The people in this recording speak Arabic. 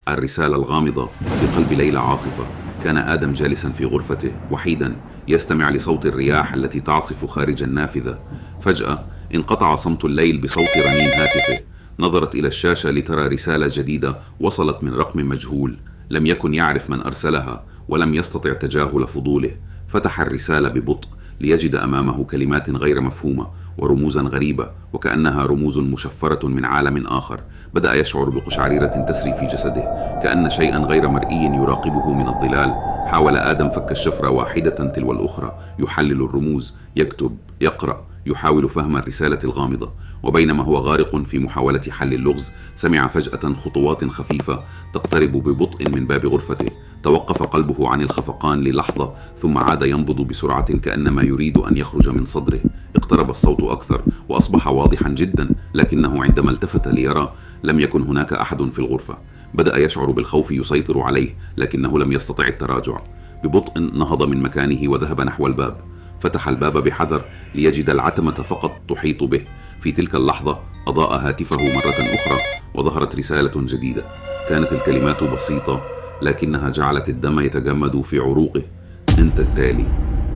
الرسالة الغامضة. في قلب ليلة عاصفة كان آدم جالسا في غرفته وحيدا يستمع لصوت الرياح التي تعصف خارج النافذة. فجأة انقطع صمت الليل بصوت رنين هاتفه. نظرت إلى الشاشة لترى رسالة جديدة وصلت من رقم مجهول. لم يكن يعرف من أرسلها ولم يستطع تجاهل فضوله. فتح الرسالة ببطء ليجد أمامه كلمات غير مفهومة ورموزا غريبة وكأنها رموز مشفرة من عالم آخر. بدأ يشعر بقشعريرة تسري في جسده كأن شيئا غير مرئي يراقبه من الظلال. حاول آدم فك الشفرة واحدة تلو الأخرى، يحلل الرموز، يكتب، يقرأ، يحاول فهم الرسالة الغامضة. وبينما هو غارق في محاولة حل اللغز سمع فجأة خطوات خفيفة تقترب ببطء من باب غرفته. توقف قلبه عن الخفقان للحظة ثم عاد ينبض بسرعة كأنما يريد أن يخرج من صدره. اقترب الصوت أكثر وأصبح واضحا جدا، لكنه عندما التفت ليرى لم يكن هناك أحد في الغرفة. بدأ يشعر بالخوف يسيطر عليه لكنه لم يستطع التراجع. ببطء نهض من مكانه وذهب نحو الباب. فتح الباب بحذر ليجد العتمة فقط تحيط به. في تلك اللحظة أضاء هاتفه مرة أخرى وظهرت رسالة جديدة. كانت الكلمات بسيطة لكنها جعلت الدم يتجمد في عروقه. أنت التالي.